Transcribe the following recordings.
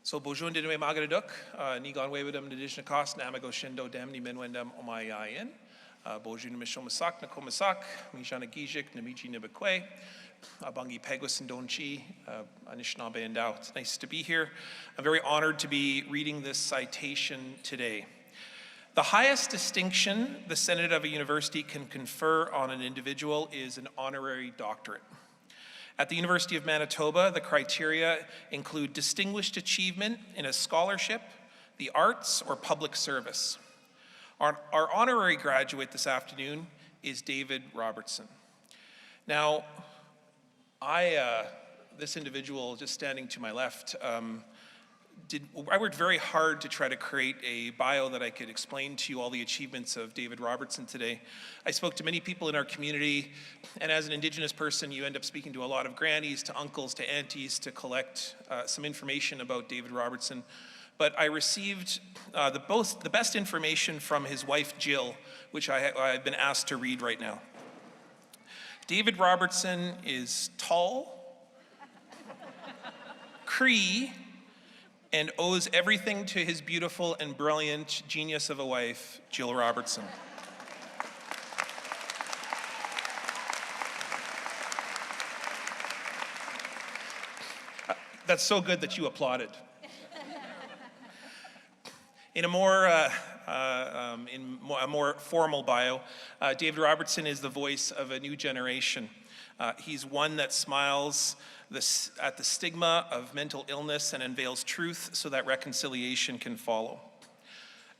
So Bojun de Nwe Magadaduk, Nigon Webadam Nadishna Cost, Namago Shindo Damni Minwendam Omayayan, Bojun Mishon Masak, Nakomasak, Mijana Gijik, Namiji Nibakwe, Abangi Pegwas and Donchi, Anishinaabe and Dao. It's nice to be here. I'm very honored to be reading this citation today. The highest distinction the Senate of a university can confer on an individual is an honorary doctorate. At the University of Manitoba, the criteria include distinguished achievement in a scholarship, the arts, or public service. Our honorary graduate this afternoon is David Robertson. Now, this individual just standing to my left, I worked very hard to try to create a bio that I could explain to you all the achievements of David Robertson today. I spoke to many people in our community, and as an Indigenous person, you end up speaking to a lot of grannies, to uncles, to aunties to collect some information about David Robertson. But I received the best information from his wife, Jill, which I've been asked to read right now. David Robertson is tall, Cree, and owes everything to his beautiful and brilliant genius of a wife, Jill Robertson. That's so good that you applauded. In a more formal bio, David Robertson is the voice of a new generation. He's one that smiles at the stigma of mental illness and unveils truth so that reconciliation can follow.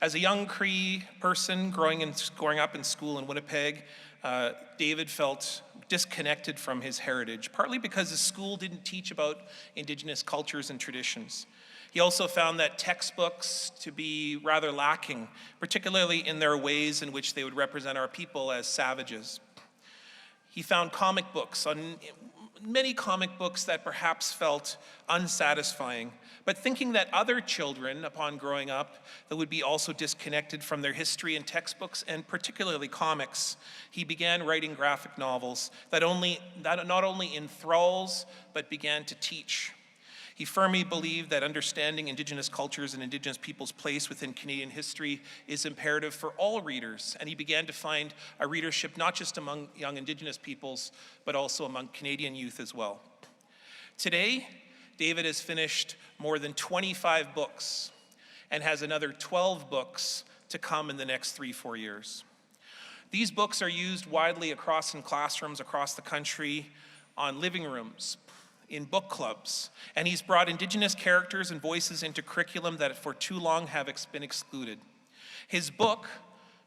As a young Cree person growing up in school in Winnipeg, David felt disconnected from his heritage, partly because his school didn't teach about Indigenous cultures and traditions. He also found that textbooks to be rather lacking, particularly in their ways in which they would represent our people as savages. He found many comic books that perhaps felt unsatisfying, but thinking that other children, upon growing up, that would be also disconnected from their history and textbooks, and particularly comics, he began writing graphic novels that not only enthralls, but began to teach. He firmly believed that understanding Indigenous cultures and Indigenous people's place within Canadian history is imperative for all readers, and he began to find a readership not just among young Indigenous peoples, but also among Canadian youth as well. Today, David has finished more than 25 books and has another 12 books to come in the next 3-4 years. These books are used widely in classrooms across the country, on living rooms, in book clubs, and he's brought Indigenous characters and voices into curriculum that for too long have been excluded. His book,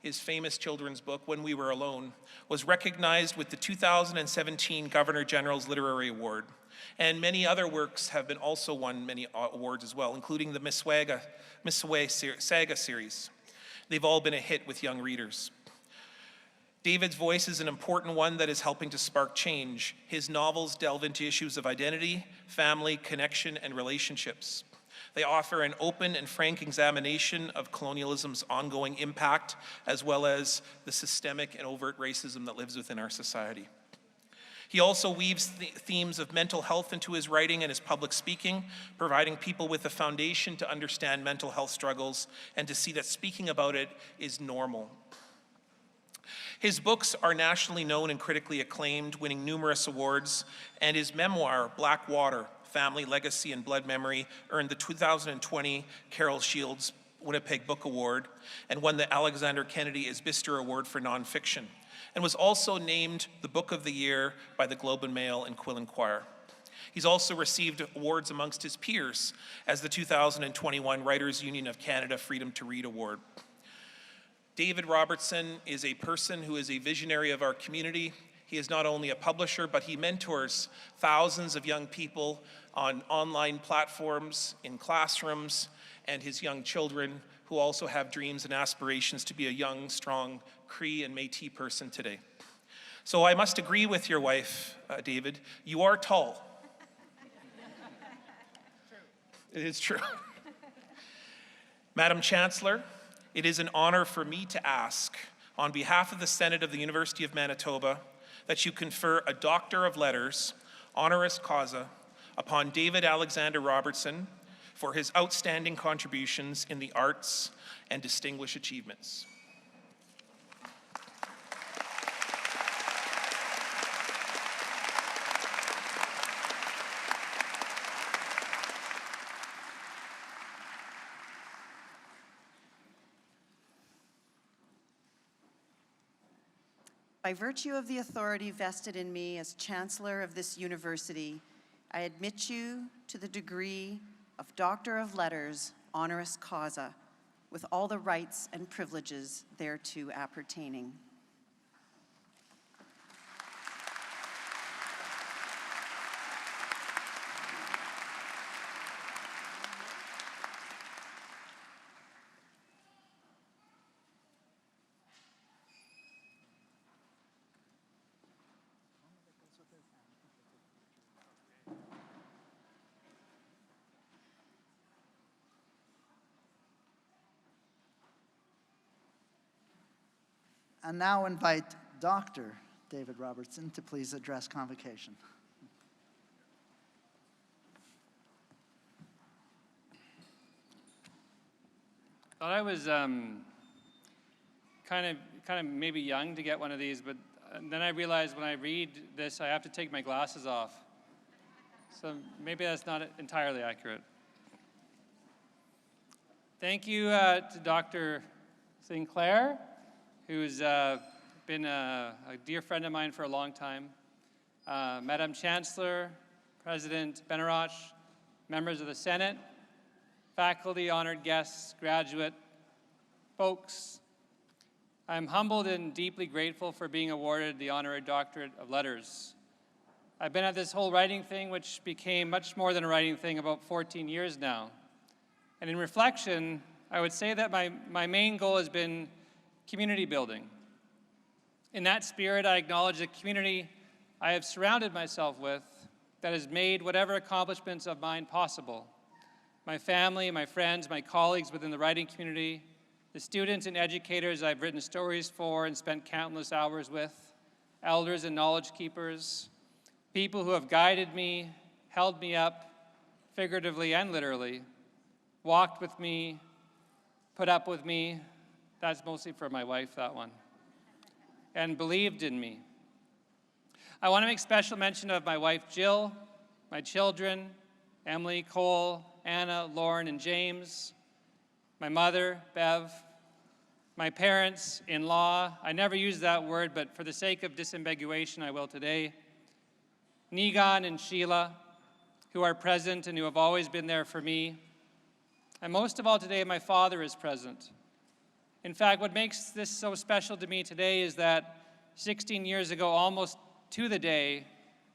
his famous children's book, When We Were Alone, was recognized with the 2017 Governor General's Literary Award, and many other works have been also won many awards as well, including the Misewa Saga series. They've all been a hit with young readers. David's voice is an important one that is helping to spark change. His novels delve into issues of identity, family, connection, and relationships. They offer an open and frank examination of colonialism's ongoing impact, as well as the systemic and overt racism that lives within our society. He also weaves themes of mental health into his writing and his public speaking, providing people with a foundation to understand mental health struggles and to see that speaking about it is normal. His books are nationally known and critically acclaimed, winning numerous awards, and his memoir, Black Water, Family, Legacy, and Blood Memory, earned the 2020 Carol Shields Winnipeg Book Award and won the Alexander Kennedy Isbister Award for Nonfiction, and was also named the Book of the Year by the Globe and Mail and Quill and Choir. He's also received awards amongst his peers as the 2021 Writers' Union of Canada Freedom to Read Award. David Robertson is a person who is a visionary of our community. He is not only a publisher, but he mentors thousands of young people on online platforms, in classrooms, and his young children who also have dreams and aspirations to be a young, strong Cree and Métis person today. So I must agree with your wife, David. You are tall. It is true. Madam Chancellor, it is an honor for me to ask, on behalf of the Senate of the University of Manitoba, that you confer a Doctor of Letters, honoris causa, upon David Alexander Robertson for his outstanding contributions in the arts and distinguished achievements. By virtue of the authority vested in me as Chancellor of this university, I admit you to the degree of Doctor of Letters, honoris causa, with all the rights and privileges thereto appertaining. And now invite Dr. David Robertson to please address Convocation. Thought I was kind of maybe young to get one of these, but then I realized when I read this, I have to take my glasses off. So maybe that's not entirely accurate. Thank you to Dr. Sinclair, who's been a dear friend of mine for a long time. Madam Chancellor, President Benaroch, members of the Senate, faculty, honored guests, graduate folks. I'm humbled and deeply grateful for being awarded the Honorary Doctorate of Letters. I've been at this whole writing thing, which became much more than a writing thing, about 14 years now. And in reflection, I would say that my main goal has been community building. In that spirit, I acknowledge the community I have surrounded myself with that has made whatever accomplishments of mine possible. My family, my friends, my colleagues within the writing community, the students and educators I've written stories for and spent countless hours with, elders and knowledge keepers, people who have guided me, held me up, figuratively and literally, walked with me, put up with me. That's mostly for my wife, that one. And believed in me. I want to make special mention of my wife, Jill, my children, Emily, Cole, Anna, Lauren, and James, my mother, Bev, my parents, in-law. I never use that word, but for the sake of disambiguation, I will today. Nigan and Sheila, who are present and who have always been there for me. And most of all today, my father is present. In fact, what makes this so special to me today is that 16 years ago, almost to the day,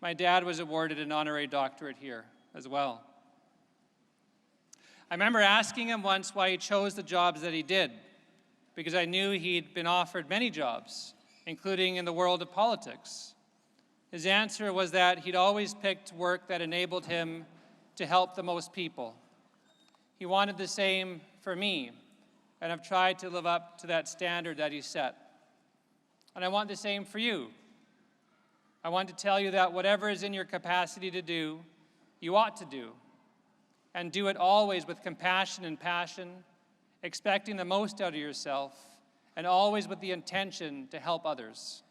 my dad was awarded an honorary doctorate here as well. I remember asking him once why he chose the jobs that he did, because I knew he'd been offered many jobs, including in the world of politics. His answer was that he'd always picked work that enabled him to help the most people. He wanted the same for me, and I've tried to live up to that standard that he set. And I want the same for you. I want to tell you that whatever is in your capacity to do, you ought to do. And do it always with compassion and passion, expecting the most out of yourself, and always with the intention to help others,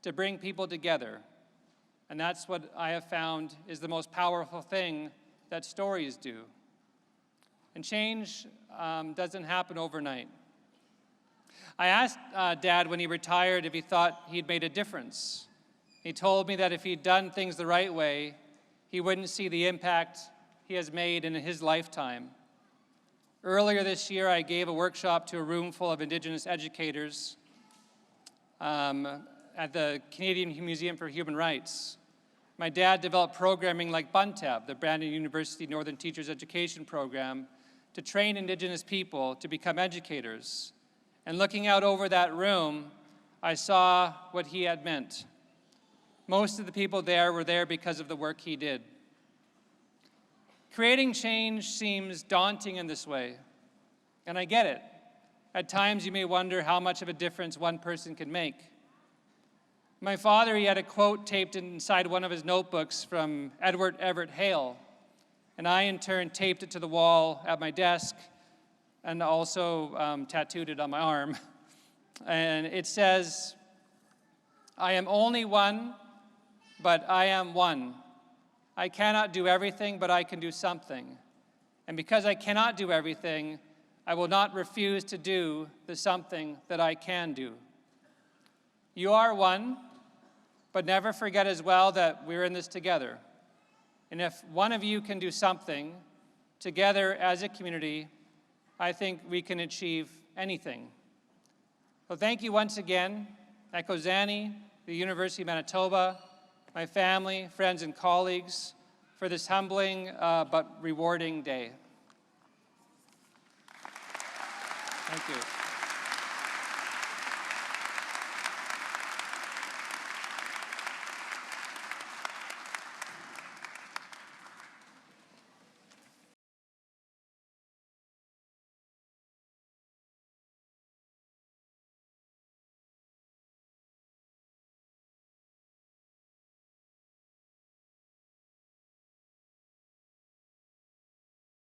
to bring people together. And that's what I have found is the most powerful thing that stories do. And change doesn't happen overnight. I asked Dad when he retired if he thought he'd made a difference. He told me that if he'd done things the right way, he wouldn't see the impact he has made in his lifetime. Earlier this year, I gave a workshop to a room full of Indigenous educators at the Canadian Museum for Human Rights. My dad developed programming like BUNTEB, the Brandon University Northern Teachers Education Program, to train Indigenous people to become educators. And looking out over that room, I saw what he had meant. Most of the people there were there because of the work he did. Creating change seems daunting in this way, and I get it. At times you may wonder how much of a difference one person can make. My father, he had a quote taped inside one of his notebooks from Edward Everett Hale, and I in turn taped it to the wall at my desk and also tattooed it on my arm. And it says, "I am only one, but I am one. I cannot do everything, but I can do something. And because I cannot do everything, I will not refuse to do the something that I can do." You are one, but never forget as well that we're in this together. And if one of you can do something, together as a community, I think we can achieve anything. So thank you once again, Ekozani, the University of Manitoba, my family, friends, and colleagues, for this humbling but rewarding day. Thank you.